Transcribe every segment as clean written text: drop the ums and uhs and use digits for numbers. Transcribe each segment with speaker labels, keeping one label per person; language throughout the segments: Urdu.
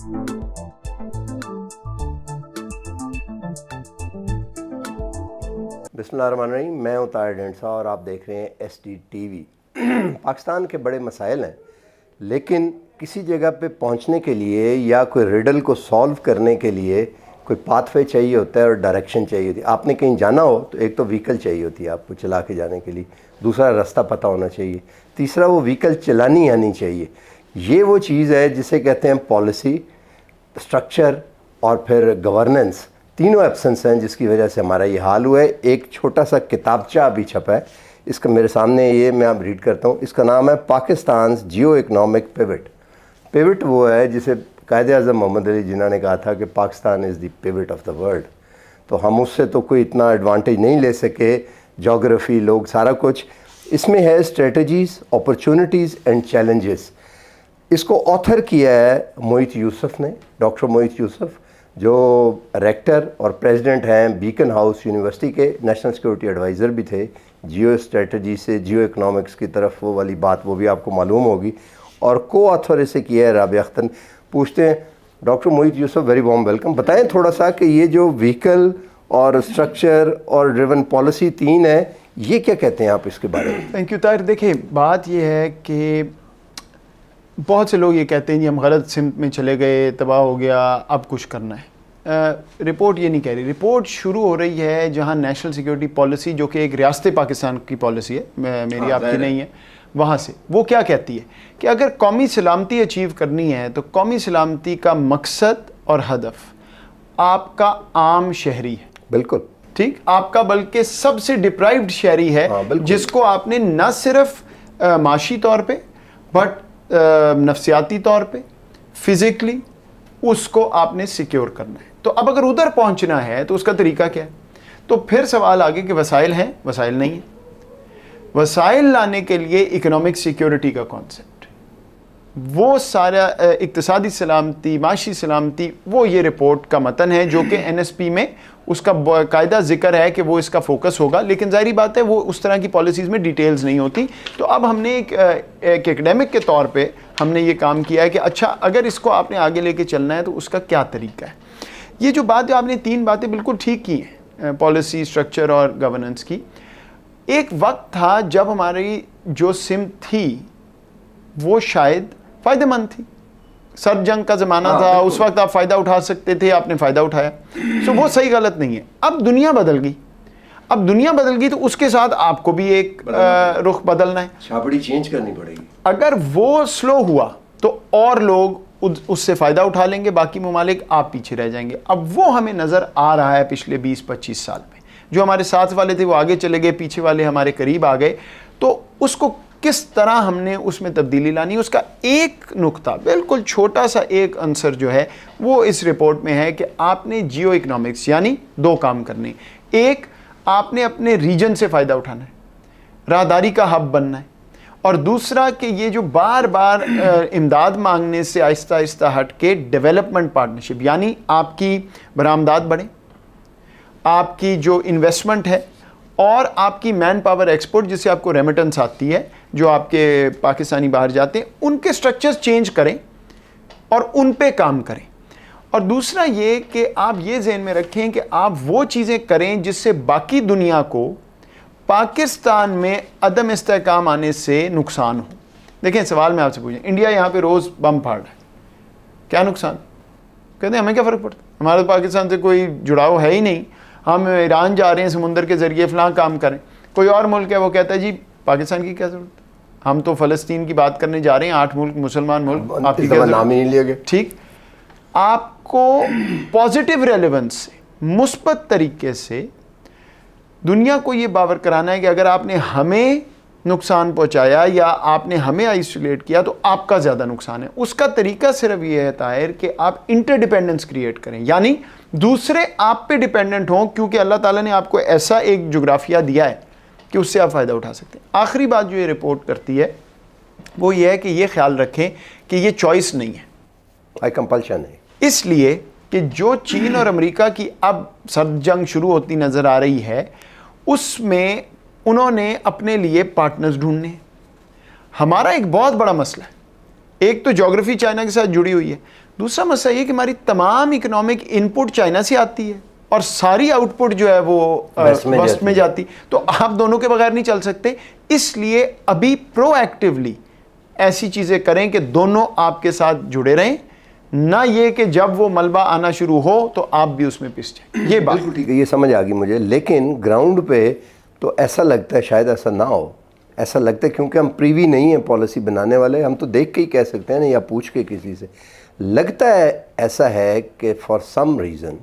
Speaker 1: بسم اللہ الرحمن الرحیم، میں ہوں طاہر ڈینڈسا اور آپ دیکھ رہے ہیں S T T V. Pakistan کے بڑے مسائل ہیں، لیکن کسی جگہ پہ پہنچنے کے لیے یا کوئی ریڈل کو سولو کرنے کے لیے کوئی پاتھ وے چاہیے ہوتا ہے اور ڈائریکشن چاہیے ہوتی ہے۔ آپ نے کہیں جانا ہو تو ایک تو وہیکل چاہیے ہوتی ہے آپ کو چلا کے جانے کے لیے، دوسرا راستہ پتہ ہونا چاہیے، تیسرا وہ وہیکل چلانی آنی چاہیے۔ یہ وہ چیز ہے جسے کہتے ہیں پالیسی، اسٹرکچر اور پھر گورننس، تینوں ایبسنس ہیں جس کی وجہ سے ہمارا یہ حال ہوا ہے۔ ایک چھوٹا سا کتابچہ ابھی چھپا ہے، اس کا میرے سامنے یہ میں اب ریڈ کرتا ہوں، اس کا نام ہے Pakistan's geo economic pivot. Pivot وہ ہے جسے قائد اعظم محمد علی جناح نے کہا تھا کہ Pakistan is the pivot of the world, تو ہم اس سے تو کوئی اتنا ایڈوانٹیج نہیں لے سکے، جغرافی، لوگ، سارا کچھ اس میں ہے، اسٹریٹجیز، اپرچونٹیز اینڈ چیلنجز۔ اس کو آتھر کیا ہے محیط یوسف نے، ڈاکٹر محیط یوسف، جو ریکٹر اور پریزیڈنٹ ہیں بیکن ہاؤس یونیورسٹی کے، نیشنل سیکورٹی ایڈوائزر بھی تھے، جیو اسٹریٹجی سے جیو اکنامکس کی طرف وہ والی بات وہ بھی آپ کو معلوم ہوگی، اور کو آتھر اسے کیا ہے رابعہ اختر۔ پوچھتے ہیں ڈاکٹر محیط یوسف، ویری وارم ویلکم، بتائیں تھوڑا سا کہ یہ جو وہیکل اور اسٹرکچر اور ڈریون پالیسی تین ہے، یہ کیا کہتے ہیں آپ اس کے بارے میں؟
Speaker 2: Thank you Tahir. دیکھیں، بات یہ ہے کہ بہت سے لوگ یہ کہتے ہیں جی ہم غلط سمت میں چلے گئے، تباہ ہو گیا، اب کچھ کرنا ہے۔ رپورٹ یہ نہیں کہہ رہی، رپورٹ شروع ہو رہی ہے جہاں نیشنل سیکورٹی پالیسی، جو کہ ایک ریاست پاکستان کی پالیسی ہے، میری آپ کی نہیں ہے، وہاں سے وہ کیا کہتی ہے کہ اگر قومی سلامتی اچیو کرنی ہے تو قومی سلامتی کا مقصد اور ہدف آپ کا عام شہری ہے،
Speaker 1: بالکل
Speaker 2: ٹھیک، آپ کا بلکہ سب سے ڈپرائیوڈ شہری ہے، جس کو آپ نے نہ صرف معاشی طور پہ بٹ نفسیاتی طور پہ، فزیکلی اس کو آپ نے سیکیور کرنا ہے۔ تو اب اگر ادھر پہنچنا ہے تو اس کا طریقہ کیا ہے؟ تو پھر سوال آگے کہ وسائل ہیں، وسائل نہیں ہیں۔ وسائل لانے کے لیے اکنامک سیکیورٹی کا کانسیپٹ، وہ سارا اقتصادی سلامتی، معاشی سلامتی، وہ یہ رپورٹ کا متن ہے جو کہ این ایس پی میں اس کا باقاعدہ ذکر ہے کہ وہ اس کا فوکس ہوگا، لیکن ظاہری بات ہے وہ اس طرح کی پالیسیز میں ڈیٹیلز نہیں ہوتی۔ تو اب ہم نے ایک ایکڈیمک کے طور پہ ہم نے یہ کام کیا ہے کہ اچھا اگر اس کو آپ نے آگے لے کے چلنا ہے تو اس کا کیا طریقہ ہے۔ یہ جو بات جو آپ نے تین باتیں بالکل ٹھیک کی ہیں، پالیسی، اسٹرکچر اور گورننس کی۔ ایک وقت تھا جب ہماری جو سمت تھی وہ شاید فائدہ مند تھی، سر جنگ کا زمانہ تھا، اس وقت آپ فائدہ اٹھا سکتے تھے، آپ نے فائدہ اٹھایا، سو وہ صحیح غلط نہیں ہے۔ اب دنیا بدل گئی، اب دنیا بدل گئی تو اس کے ساتھ آپ کو بھی ایک رخ بدلنا ہے،
Speaker 1: چھاپڑی چینج کرنی پڑے گی۔
Speaker 2: اگر وہ سلو ہوا تو اور لوگ اس سے فائدہ اٹھا لیں گے، باقی ممالک آپ پیچھے رہ جائیں گے۔ اب وہ ہمیں نظر آ رہا ہے پچھلے 20-25 سال میں، جو ہمارے ساتھ والے تھے وہ آگے چلے گئے، پیچھے والے ہمارے قریب آ گئے، تو اس کو کس طرح ہم نے اس میں تبدیلی لانی، اس کا ایک نقطہ، بالکل چھوٹا سا ایک عنصر جو ہے وہ اس رپورٹ میں ہے کہ آپ نے جیو اکنامکس یعنی دو کام کرنے، ایک آپ نے اپنے ریجن سے فائدہ اٹھانا ہے، راہداری کا ہب بننا ہے، اور دوسرا کہ یہ جو بار بار امداد مانگنے سے آہستہ آہستہ ہٹ کے ڈیولپمنٹ پارٹنرشپ، یعنی آپ کی برآمدات بڑھیں، آپ کی جو انویسٹمنٹ ہے اور آپ کی مین پاور ایکسپورٹ جس سے آپ کو ریمیٹنس آتی ہے، جو آپ کے پاکستانی باہر جاتے ہیں، ان کے سٹرکچرز چینج کریں اور ان پہ کام کریں۔ اور دوسرا یہ کہ آپ یہ ذہن میں رکھیں کہ آپ وہ چیزیں کریں جس سے باقی دنیا کو پاکستان میں عدم استحکام آنے سے نقصان ہو۔ دیکھیں سوال میں آپ سے پوچھیں، انڈیا یہاں پہ روز بم پھاڑ رہا ہے، کیا نقصان؟ کہتے ہیں ہمیں کیا فرق پڑتا ہے، ہمارا تو پاکستان سے کوئی جڑاؤ ہے ہی نہیں، ہم ایران جا رہے ہیں سمندر کے ذریعے فلاں کام کریں۔ کوئی اور ملک ہے وہ کہتا ہے جی پاکستان کی کیا ضرورت ہے، ہم تو فلسطین کی بات کرنے جا رہے ہیں، 8 ملک مسلمان ملک، آپ کی کیا
Speaker 1: نام ہی نہیں لیا گیا۔
Speaker 2: ٹھیک، آپ کو پازیٹیو ریلیونس سے، مثبت طریقے سے دنیا کو یہ باور کرانا ہے کہ اگر آپ نے ہمیں نقصان پہنچایا یا آپ نے ہمیں آئسولیٹ کیا تو آپ کا زیادہ نقصان ہے۔ اس کا طریقہ صرف یہ ہے طاہر کہ آپ انٹر ڈیپینڈنس کریٹ کریں، یعنی دوسرے آپ پہ ڈیپینڈنٹ ہوں، کیونکہ اللہ تعالیٰ نے آپ کو ایسا ایک جغرافیہ دیا ہے کہ اس سے آپ فائدہ اٹھا سکتے ہیں۔ آخری بات جو یہ رپورٹ کرتی ہے وہ یہ ہے کہ یہ خیال رکھیں کہ یہ چوائس نہیں ہے،
Speaker 1: کمپلشن ہے، اس
Speaker 2: لیے کہ جو چین اور امریکہ کی اب سرد جنگ شروع ہوتی نظر آ رہی ہے، اس میں انہوں نے اپنے لیے پارٹنرز ڈھونڈنے ہیں۔ ہمارا ایک بہت بڑا مسئلہ ہے، ایک تو جغرافی چائنا کے ساتھ جڑی ہوئی ہے، دوسرا مسئلہ یہ کہ ہماری تمام اکنامک انپٹ چائنا سے آتی ہے اور ساری آؤٹ پٹ جو ہے وہ ویسٹ میں جاتی، تو آپ دونوں کے بغیر نہیں چل سکتے. اس لیے ابھی پرو ایکٹیولی ایسی چیزیں کریں کہ دونوں آپ کے ساتھ جڑے رہیں، نہ یہ کہ جب وہ ملبہ آنا شروع ہو تو آپ بھی اس میں پس جائیں. یہ بات
Speaker 1: بالکل ٹھیک ہے، یہ سمجھ آ گئی مجھے. لیکن گراؤنڈ پہ تو ایسا لگتا ہے شاید ایسا نہ ہو. ایسا لگتا ہے کیونکہ ہم پریوی نہیں ہیں پالیسی بنانے والے، ہم تو دیکھ کے ہی کہہ سکتے ہیں نا یا پوچھ کے کسی سے. لگتا ہے ایسا ہے کہ for some reason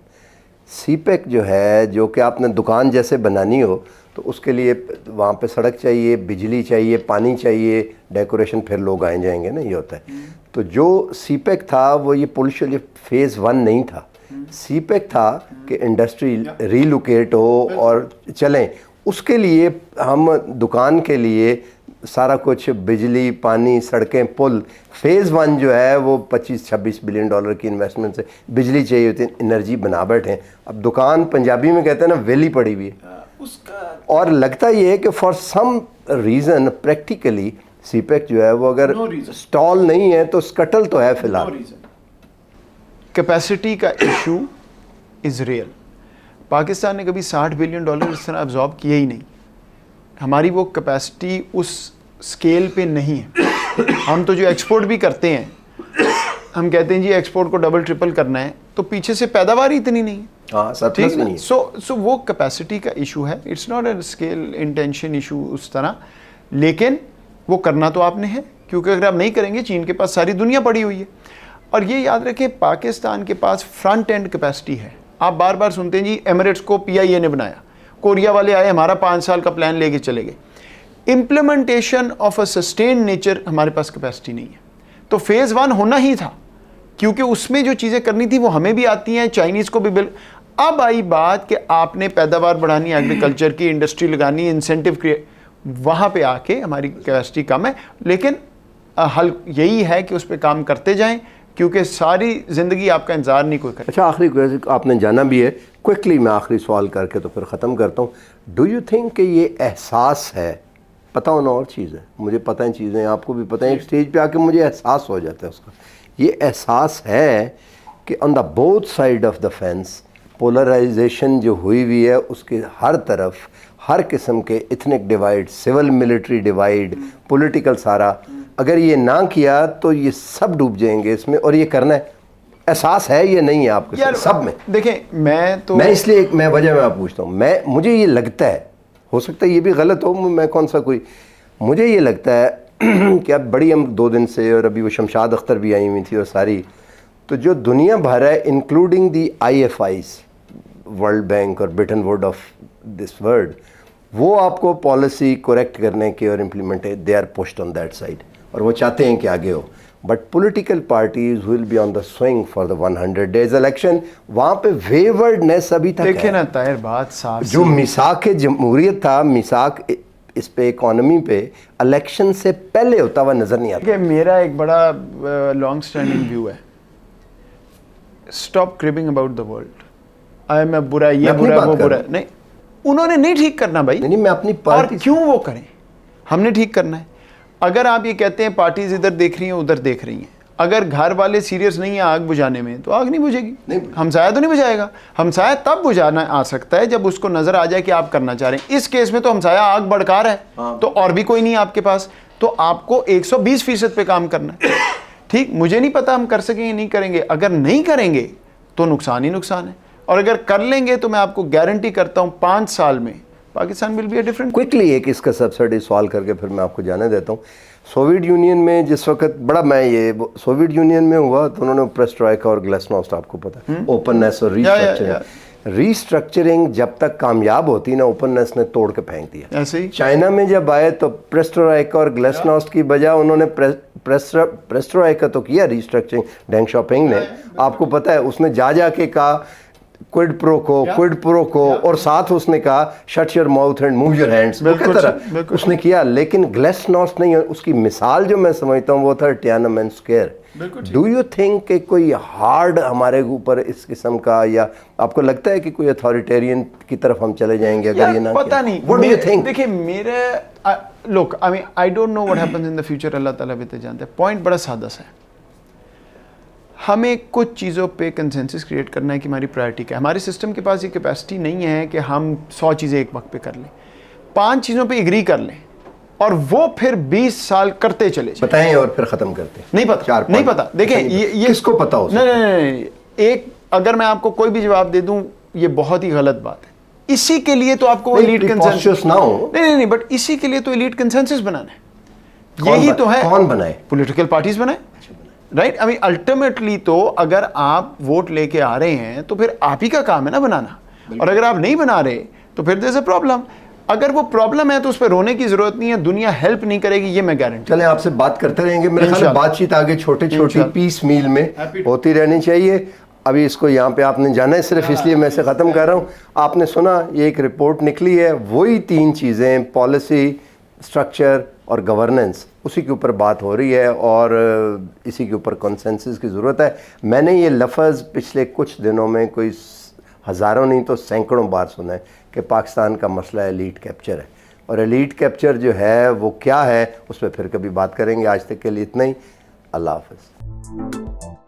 Speaker 1: CPEC جو ہے، جو کہ آپ نے دکان جیسے بنانی ہو تو اس کے لیے وہاں پہ سڑک چاہیے، بجلی چاہیے، پانی چاہیے، ڈیکوریشن، پھر لوگ آئیں جائیں گے نا، یہ ہوتا ہے. تو جو سی پیک تھا وہ یہ پولیشن فیز 1 نہیں تھا. سی پیک تھا کہ انڈسٹری ریلوکیٹ ہو اور چلیں. اس کے لیے ہم دکان کے لیے سارا کچھ بجلی، پانی، سڑکیں، پل، فیز 1 جو ہے وہ 25-26 بلین ڈالر کی انویسٹمنٹ سے بجلی چاہیے ہوتی ہے، انرجی بنا بیٹھے ہیں. اب دکان پنجابی میں کہتے ہیں نا ویلی پڑی ہوئی ہے. اور لگتا یہ ہے کہ for some reason practically CPEC جو ہے وہ اگر سٹال نہیں ہے تو سکٹل تو ہے فی الحال.
Speaker 2: کیپیسٹی کا ایشو از ریئل. پاکستان نے کبھی 60 بلین ڈالر اس طرح ابزارب کیا ہی نہیں. ہماری وہ کیپیسٹی اس سکیل پہ نہیں ہے. ہم تو جو ایکسپورٹ بھی کرتے ہیں، ہم کہتے ہیں جی ایکسپورٹ کو ڈبل ٹرپل کرنا ہے، تو پیچھے سے پیداوار اتنی نہیں ہے.
Speaker 1: ٹھیک ہے.
Speaker 2: سو وہ کیپیسٹی کا ایشو ہے. It's not a scale intention issue اس طرح، لیکن وہ کرنا تو آپ نے ہے، کیونکہ اگر آپ نہیں کریں گے چین کے پاس ساری دنیا پڑی ہوئی ہے. اور یہ یاد رکھیں پاکستان کے پاس فرنٹ اینڈ کیپیسٹی ہے. آپ بار بار سنتے ہیں جی ایمریٹس کو PIA نے بنایا، کوریا والے آئے ہمارا 5 سال کا پلان لے کے چلے گئے. Implementation of a sustained nature ہمارے پاس کیپیسٹی نہیں ہے. تو فیز 1 ہونا ہی تھا، کیونکہ اس میں جو چیزیں کرنی تھی وہ ہمیں بھی آتی ہیں، چائنیز کو بھی. اب آئی بات کہ آپ نے پیداوار بڑھانی، ایگریکلچر کی انڈسٹری لگانی، انسینٹیو کریٹ، وہاں پہ آ کے ہماری کیپیسٹی کم ہے. لیکن حل یہی ہے کہ اس پہ کام کرتے جائیں، کیونکہ ساری زندگی آپ کا انتظار نہیں کوئی کرے.
Speaker 1: اچھا، آخری آپ نے جانا بھی ہے، کوئکلی میں آخری سوال کر کے تو پھر ختم کرتا ہوں. ڈو یو تھنک کہ یہ احساس ہے، پتہ ہونا اور چیز ہے، مجھے پتہ ہیں چیزیں، آپ کو بھی پتہ ہیں، ایک سٹیج پہ آ کے مجھے احساس ہو جاتا ہے اس کا. یہ احساس ہے کہ on the both side of the fence polarization جو ہوئی ہے، اس کے ہر طرف ہر قسم کے ethnic divide, civil military divide, political سارا، اگر یہ نہ کیا تو یہ سب ڈوب جائیں گے اس میں. اور یہ کرنا ہے، احساس ہے یہ نہیں ہے آپ کے سب میں.
Speaker 2: دیکھیں میں
Speaker 1: اس لیے میں وجہ میں پوچھتا ہوں، مجھے یہ لگتا ہے، ہو سکتا ہے یہ بھی غلط ہو، میں کون سا کوئی، مجھے یہ لگتا ہے کہ اب بڑی ہم 2 دن سے، اور ابھی وہ شمشاد اختر بھی آئی ہوئی تھی اور ساری، تو جو دنیا بھر ہے including the IFIs، world bank اور Bretton Wood of this world, وہ آپ کو پالیسی کریکٹ کرنے کے اور implement, they are pushed on that side, اور وہ چاہتے ہیں کہ آگے ہو. But political parties will be on the swing for the 100 days election. وہاں پہ ویورڈنیس ابھی تک
Speaker 2: دیکھیں نا طاہر، بات صاف،
Speaker 1: جو میثاق جمہوریت تھا، میثاق اس پہ اکانومی پہ الیکشن سے پہلے ہوتا ہوا نظر نہیں آتا.
Speaker 2: میرا ایک بڑا لانگ سٹینڈنگ ویو ہے، اسٹاپ کربنگ اباؤٹ دا ورلڈ. میں برا، یہ برا، وہ برا، نہیں، انہوں نے نہیں ٹھیک کرنا بھائی.
Speaker 1: نہیں، میں اپنی
Speaker 2: اور
Speaker 1: پارٹی
Speaker 2: کیوں وہ کریں، ہم نے ٹھیک کرنا ہے. اگر آپ یہ کہتے ہیں پارٹیز ادھر دیکھ رہی ہیں ادھر دیکھ رہی ہیں، اگر گھر والے سیریس نہیں ہیں آگ بجھانے میں تو آگ نہیں بجھے گی. ہمسایہ تو نہیں بجھائے گا. ہمسایہ تب بجھانا آ سکتا ہے جب اس کو نظر آ جائے کہ آپ کرنا چاہ رہے ہیں. اس کیس میں تو ہمسایہ آگ بڑکار ہے، تو اور بھی کوئی نہیں آپ کے پاس، تو آپ کو 120% پہ کام کرنا ہے. ٹھیک، مجھے نہیں پتا ہم کر سکیں گے نہیں کریں گے. اگر نہیں کریں گے تو نقصان ہی نقصان ہے، اور اگر کر لیں گے تو میں آپ کو گارنٹی کرتا ہوں 5 سال میں Pakistan will be a different.
Speaker 1: Quickly ایک اس کا سبسڈی سوال کر کے پھر میں آپ کو جانے دیتا ہوں. سوویت یونین میں جس وقت بڑا، میں یہ سوویت یونین میں ہوا تو انہوں نے پریسٹرائکا اور گلیسنوسٹ، آپ کو پتا، اوپننیس اور ریسٹرکچرنگ جب تک کامیاب ہوتی نا، اوپننیس نے توڑ کے پھینک دیا.
Speaker 2: ایسے ہی
Speaker 1: چائنا میں جب آئے تو پریسٹرائکا اور گلیسنوسٹ کی بجائے انہوں نے پریسٹرائکا تو کیا ریسٹرکچرنگ، ڈینگ شاپنگ نے، آپ کو پتا ہے، اس نے جا کے کہا کوئڈ پرو کو اور ساتھ اس نے کہا shut your mouth and move your hands, اس نے کیا. لیکن گلیسنوسٹ نہیں، اس کی مثال جو میں سمجھتا ہوں وہ تھا ٹیانمن اسکوائر. ڈو یو تھنک کہ کوئی ہارڈ ہمارے اوپر اس قسم کا، یا آپ کو لگتا ہے کہ کوئی اتھارٹیرین کی طرف ہم چلے جائیں گے اگر یہ نہ کیا؟
Speaker 2: پتہ نہیں.
Speaker 1: What do you think?
Speaker 2: دیکھیں میرے لوک، I don't know what happens in the future، اللہ تعالیٰ بہتر جانتے ہیں. پوائنٹ بڑا سادہ سا ہے. ہمیں کچھ چیزوں پہ کنسنسس کریٹ کرنا ہے کہ ہماری پرائرٹی کیا ہے. ہمارے سسٹم کے پاس یہ کیپیسٹی نہیں ہے کہ ہم 100 چیزیں ایک وقت پہ کر لیں. 5 چیزوں پہ اگری کر لیں اور وہ پھر 20 سال کرتے چلے جائیں.
Speaker 1: بتائیں اور پھر ختم کرتے ہیں.
Speaker 2: نہیں پتا دیکھیں یہ
Speaker 1: کس کو پتا ہو سکتا ہے؟
Speaker 2: نہیں ایک اگر میں آپ کو کوئی بھی جواب دے دوں یہ بہت ہی غلط بات ہے. اسی کے لیے تو آپ کو ایلیٹ کنسنسس نہیں بٹ اسی کے لیے تو ایلیٹ کنسنسس بنانا ہے. یہی تو ہے.
Speaker 1: کون بنائے؟
Speaker 2: پولیٹیکل پارٹیز بنائے. رائٹ. ابھی الٹیمیٹلی تو اگر آپ ووٹ لے کے آ رہے ہیں تو پھر آپ ہی کا کام ہے نا بنانا. اور اگر آپ نہیں بنا رہے تو پھر دیر از اے پرابلم. اگر وہ پرابلم ہے تو اس پہ رونے کی ضرورت نہیں ہے. دنیا ہیلپ نہیں کرے گی, یہ میں گارنٹی.
Speaker 1: چلیں آپ سے بات کرتے رہیں گے. میرے خیال ہے بات چیت آگے چھوٹی پیس میل میں ہوتی رہنی چاہیے. ابھی اس کو یہاں پہ آپ نے جانا ہے صرف اس لیے میں اسے ختم کر رہا ہوں. آپ نے سنا یہ ایک رپورٹ نکلی ہے, وہی 3 چیزیں پالیسی, اسٹرکچر اور گورننس, اسی کے اوپر بات ہو رہی ہے اور اسی کے اوپر کنسنسس کی ضرورت ہے. میں نے یہ لفظ پچھلے کچھ دنوں میں کوئی ہزاروں نہیں تو سینکڑوں بار سنا ہے کہ پاکستان کا مسئلہ ایلیٹ کیپچر ہے. اور ایلیٹ کیپچر جو ہے وہ کیا ہے اس پہ پھر کبھی بات کریں گے. آج تک کے لیے اتنا ہی. اللہ حافظ.